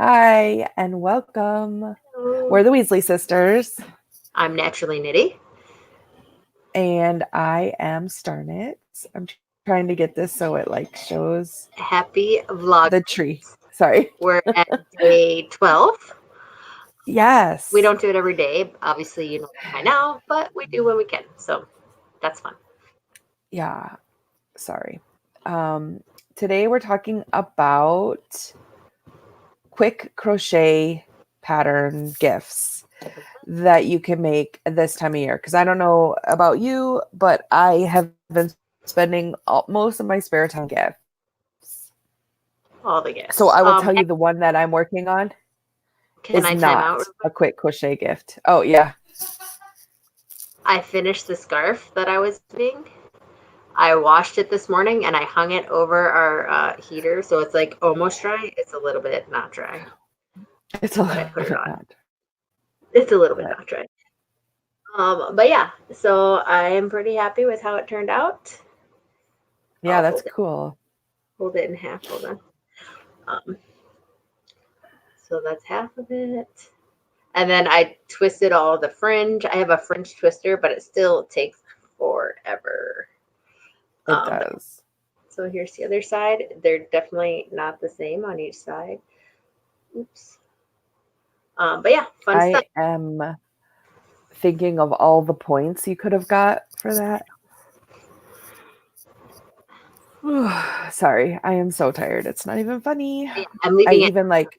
Hi, and welcome. Hello. We're the Weasley sisters, I'm Naturally Nitty. and I am Starnit. I'm trying to get this so it like shows Happy vlog. the tree. Sorry. We're at day 12. We Yes. don't do it every day. Obviously, you know by now, but we do when we can. So that's fun. Yeah. Sorry. Um, Today we're talking about quick crochet pattern gifts that you can make this time of year. Because I don't know about you, but I have been spending most of my spare time gifts. All the So gifts. I will tell you the one that I'm working on Can is I time out real not a quick? quick crochet gift. Oh, yeah. I finished the scarf that I was doing. I washed it this morning and I hung it over our heater. So it's like almost dry. It's a little bit not dry. It's a But I little put it bit on. not. It's a little bit But not dry. But yeah, so I am pretty happy with how it turned out. yeah, I'll that's cool. hold it in half. Hold on. Um, so that's half of it. And then I twisted all the fringe. I have a fringe twister, but it still takes forever. It Um, does. so here's the other side. They're definitely not the same on each side. Oops. But yeah, fun stuff. I am thinking of all the points you could have got for that. Sorry, I am so tired. It's not even funny. Yeah, I'm I leaving it even like,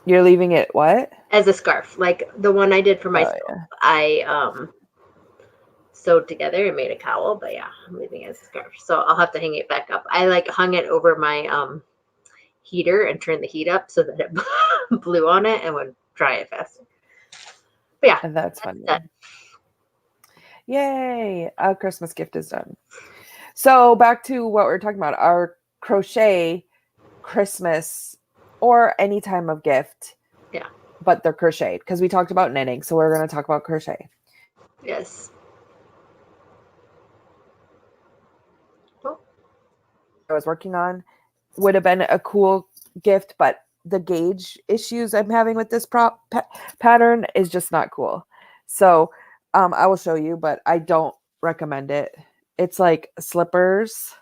you're leaving it what? as a scarf, like the one I did for Oh, myself. yeah. I sewed together and made a cowl, but yeah, I'm leaving it as a scarf. So I'll have to hang it back up. I like hung it over my heater and turned the heat up so that it blew on it and would dry it faster. But yeah, And that's that's funny. that. Yay! A Christmas gift is done. So back to what we're talking about, our crochet Christmas or any time of gift. Yeah. But they're crocheted because we talked about knitting. So we're going to talk about crochet. Yes. Oh, I was working on would have been a cool gift, but the gauge issues I'm having with this pattern is just not cool. So I will show you, but I don't recommend it. It's like slippers.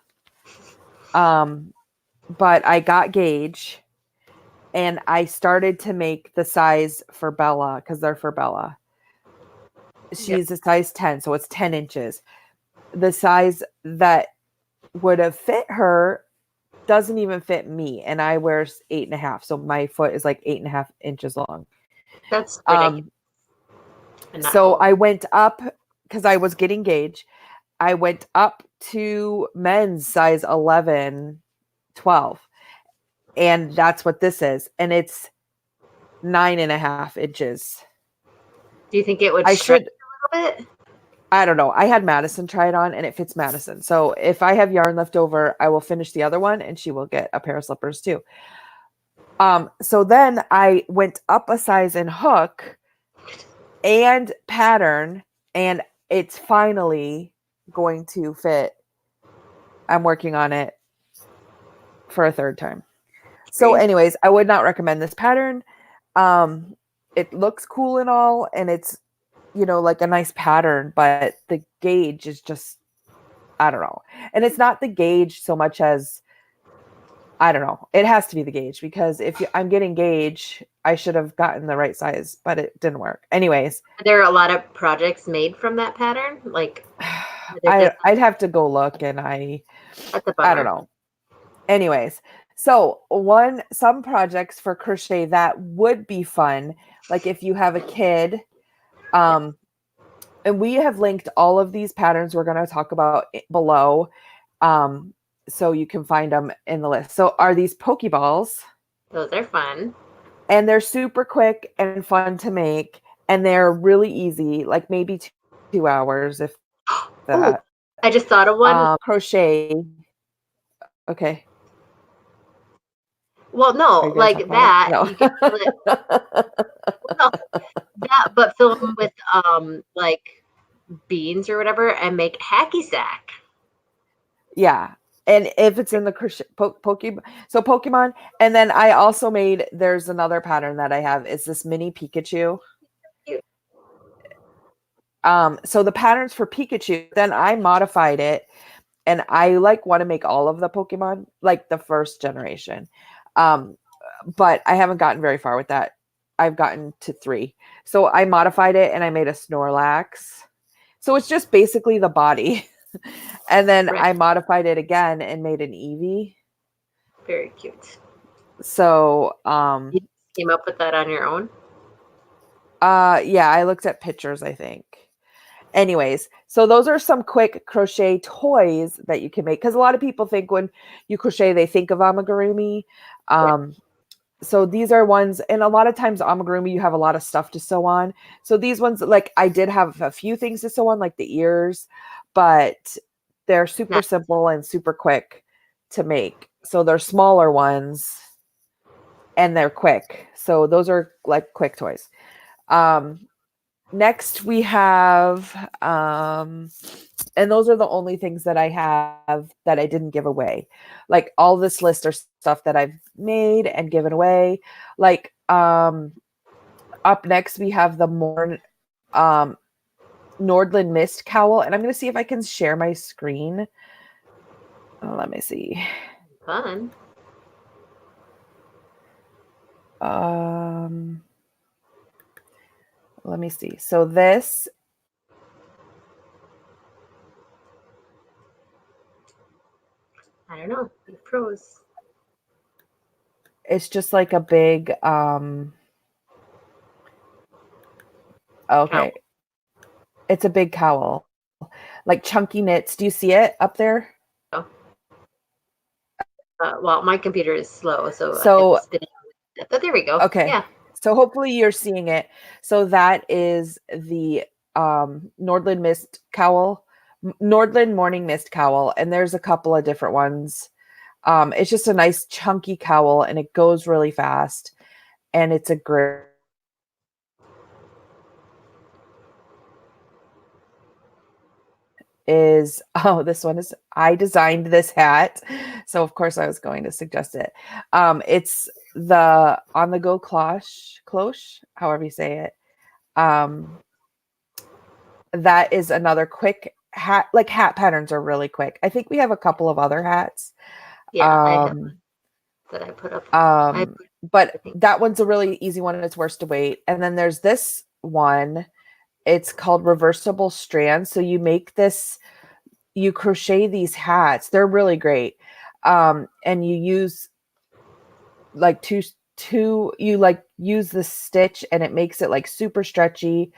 But I got gauge and I started to make the size for Bella because they're for Bella. She's a size 10, so it's 10 inches. The size that would have fit her doesn't even fit me, and I wear 8.5, so my foot is like 8.5 inches long. that's ridiculous. So I went up because I was getting gauge. I went up to men's size 11, 12, and that's what this is, and it's 9.5 inches. Do you think it would I stretch should. a little bit? I don't know. I had Madison try it on and it fits Madison. So if I have yarn left over, I will finish the other one and she will get a pair of slippers too. So then I went up a size in hook and pattern, and it's finally going to fit. I'm working on it for a third time. So anyways, I would not recommend this pattern. It looks cool and all, and it's, like a nice pattern, but the gauge is just, I don't know. And it's not the gauge so much as, I don't know. It has to be the gauge because if I'm getting gauge, I should have gotten the right size, but it didn't work. Anyways, Are there a lot of projects made from that pattern? Like, I'd have to go look, and that's a I don't bummer. know. Anyways, so some projects for crochet that would be fun, like if you have a kid, and we have linked all of these patterns we're going to talk about below, so you can find them in the list. So are these Pokeballs, Those are fun. and they're super quick and fun to make, and they're really easy, like maybe 2 hours if Oh, that. I just thought of one. Crochet. Okay. Well, Are no, you going to talk like about it? that No. you can fill it. Well, that, but fill them with like beans or whatever, and make hacky sack. Yeah. And if it's in the crochet, Pokemon, so Pokemon. And then I also made, there's another pattern that I have. It's this mini Pikachu. Cute. So the patterns for Pikachu, then I modified it, and I like want to make all of the Pokemon, like the first generation. But I haven't gotten very far with that. I've gotten to 3. So I modified it and I made a Snorlax. So it's just basically the body. And then Right. I modified it again and made an Eevee. Very cute. So You came up with that on your own? yeah, I looked at pictures, I think. Anyways, so those are some quick crochet toys that you can make, because a lot of people think when you crochet they think of amigurumi. So these are ones, and a lot of times amigurumi you have a lot of stuff to sew on. So these ones, like I did have a few things to sew on, like the ears, but they're super simple and super quick to make. So they're smaller ones and they're quick. So those are like quick toys. Next we have, and those are the only things that I have that I didn't give away. Like all this list are stuff that I've made and given away. Like up next we have the Nordland Mist cowl, and I'm going to see if I can share my screen. Let me see. Fun. Let me see. So this, I don't know. You pros. it's just like a big okay. Cowl. It's a big cowl. Like chunky knits. Do you see it up there? Oh. Well, my computer is slow, so it's spinning. But there we go. Okay. Yeah. So hopefully you're seeing it. So that is the Nordland Mist cowl, Nordland Morning Mist cowl, and there's a couple of different ones. It's just a nice chunky cowl, and it goes really fast, and it's a great. This one is, I designed this hat, so of course I was going to suggest it. It's the on the go cloche, however you say it. That is another quick hat. Like hat patterns are really quick. I think we have a couple of other hats. Yeah, I have one that I put up. But that one's a really easy one, and it's worth to wait. And then there's this one. It's called reversible strands. So you make this, you crochet these hats. They're really great. And you use like you like use the stitch, and it makes it like super stretchy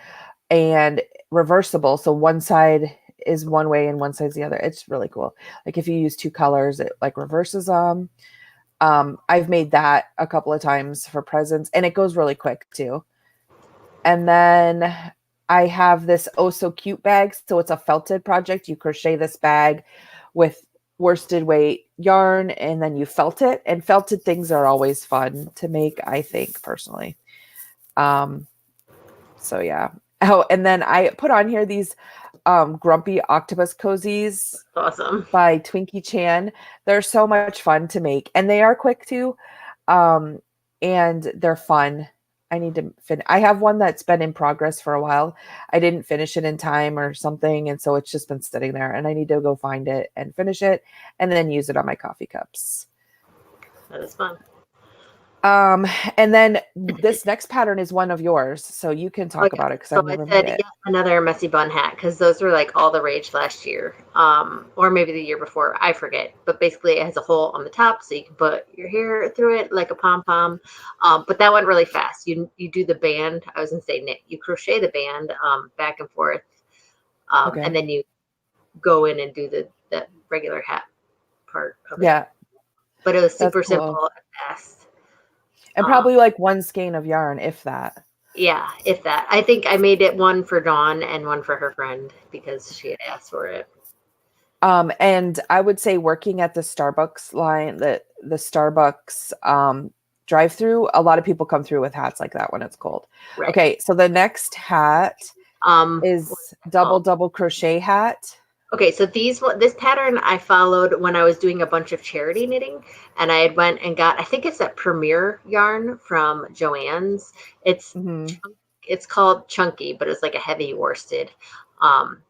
and reversible. So one side is one way and one side's the other. It's really cool. Like if you use 2 colors, it like reverses them. I've made that a couple of times for presents, and it goes really quick too. And then I have this Oh So Cute bag. So it's a felted project. You crochet this bag with worsted weight yarn, and then you felt it. And felted things are always fun to make, I think, personally. So yeah. Oh, and then I put on here these Grumpy Octopus Cozies. Awesome. By Twinkie Chan. They're so much fun to make, and they are quick too. And they're fun. I need to finish. I have one that's been in progress for a while. I didn't finish it in time or something, and so it's just been sitting there, and I need to go find it and finish it and then use it on my coffee cups. That is fun. And then this next pattern is one of yours, so you can talk about it, because I never made it. Another messy bun hat, because those were like all the rage last year, or maybe the year before, I forget. But basically, it has a hole on the top, so you can put your hair through it like a pom pom. But that went really fast. You do the band. I was gonna say knit. You crochet the band back and forth, and then you go in and do the regular hat part of it. Yeah, but it was super simple and fast. And probably like 1 skein of yarn, if that. Yeah, if that. I think I made it one for Dawn and one for her friend because she had asked for it. And I would say working at the Starbucks line, the Starbucks drive-through, a lot of people come through with hats like that when it's cold. Right. Okay, so the next hat is double crochet hat. Okay, so this pattern I followed when I was doing a bunch of charity knitting, and I had went and got, I think it's that Premier yarn from Joann's. It's Mhm. it's called Chunky, but it's like a heavy worsted. Um,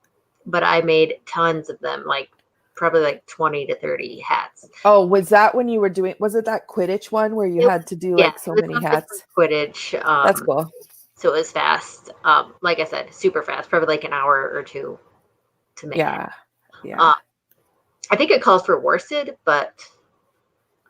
but I made tons of them, like probably like 20 to 30 hats. Oh, was that when you were doing, was it that Quidditch one where you It, had to do yeah, like it so was many mostly for hats? Quidditch. That's cool. So it was fast. Like I said, super fast, probably like an hour or two to make it. Yeah. Yeah. Um, I think it calls for worsted, but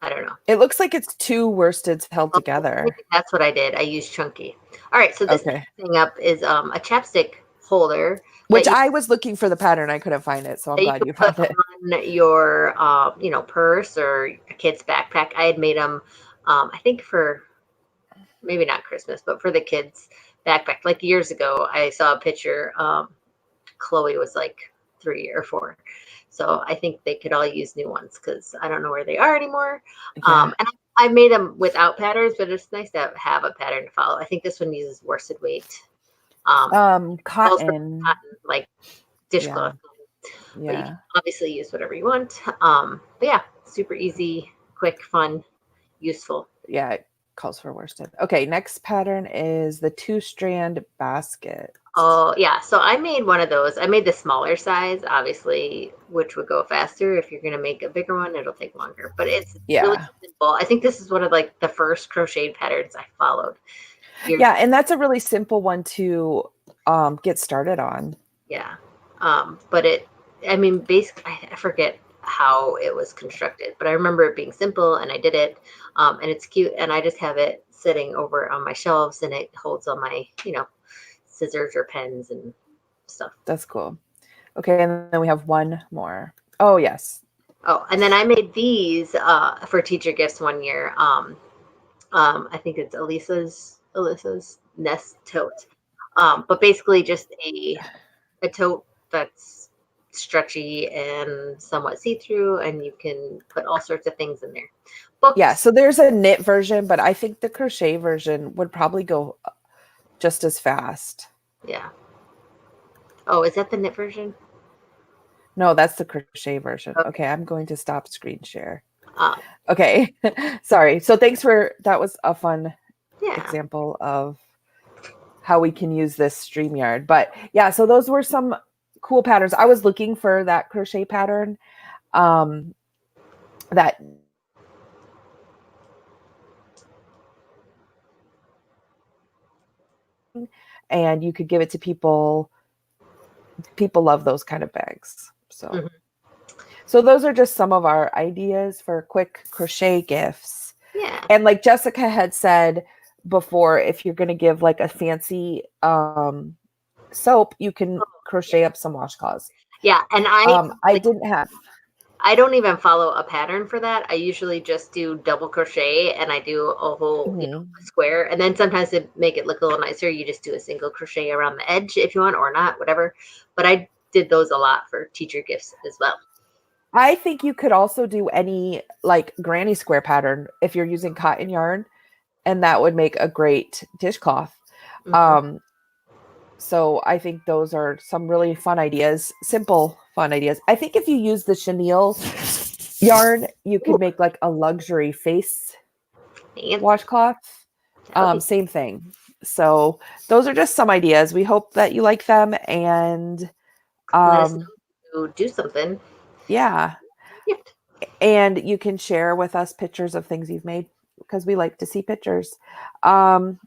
I don't know. It looks like it's two worsteds held Oh, maybe together. that's what I did. I used Chunky. All right, so this Okay. thing up is a chapstick holder Which I was looking for the pattern. I couldn't find it. So I'm that you glad can you put found it. on your purse or a kid's backpack. I had made them, I think for maybe not Christmas, but for the kids' backpack. Like years ago, I saw a picture. Chloe was like 3 or 4. So I think they could all use new ones because I don't know where they are anymore. Yeah. And I made them without patterns, but it's nice to have a pattern to follow. I think this one uses worsted weight. Also Cotton. cotton, like Yeah. dishcloth, but you can Yeah. obviously use whatever you want. But yeah, super easy, quick, fun, useful. Yeah. It calls for worsted. Okay. Next pattern is the 2-strand basket. Oh, yeah. So I made one of those. I made the smaller size, obviously, which would go faster. If you're going to make a bigger one, it'll take longer. But it's really Yeah. simple. I think this is one of like the first crocheted patterns I followed. Yeah. And that's a really simple one to get started on. Yeah. But I mean, basically, I forget how it was constructed, but I remember it being simple and I did it. And it's cute. And I just have it sitting over on my shelves and it holds all my, scissors or pens and stuff. That's cool. Okay. And then we have one more. Oh, yes. Oh, and then I made these for teacher gifts one year. I think it's Elisa's Nest tote. But basically just a tote that's stretchy and somewhat see-through, and you can put all sorts of things in there. Books. Yeah. So there's a knit version, but I think the crochet version would probably go just as fast. Yeah. Oh, is that the knit version? No, that's the crochet version. Okay. Okay, I'm going to stop screen share. Um, Okay, sorry. So thanks that was a fun yeah. example of how we can use this StreamYard. But yeah, so those were some cool patterns. I was looking for that crochet pattern that and you could give it to people. People love those kind of bags. So So those are just some of our ideas for quick crochet gifts. Yeah. And like Jessica had said before, if you're going to give like a fancy soap, you can crochet up some washcloths. Yeah, and I didn't have. I don't even follow a pattern for that. I usually just do double crochet and I do a whole square. And then sometimes to make it look a little nicer, you just do a single crochet around the edge if you want or not, whatever. But I did those a lot for teacher gifts as well. I think you could also do any like granny square pattern if you're using cotton yarn, and that would make a great dishcloth. So I think those are some really fun ideas, simple fun ideas. I think if you use the chenille yarn, you could make like a luxury face washcloth. Same thing. So those are just some ideas. We hope that you like them and let us know to do something. Yeah. And you can share with us pictures of things you've made because we like to see pictures. And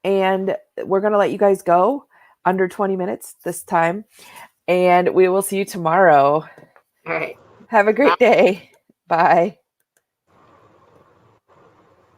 we're going to let you guys go under 20 minutes this time. And we will see you tomorrow. All right. Have a great day. Bye.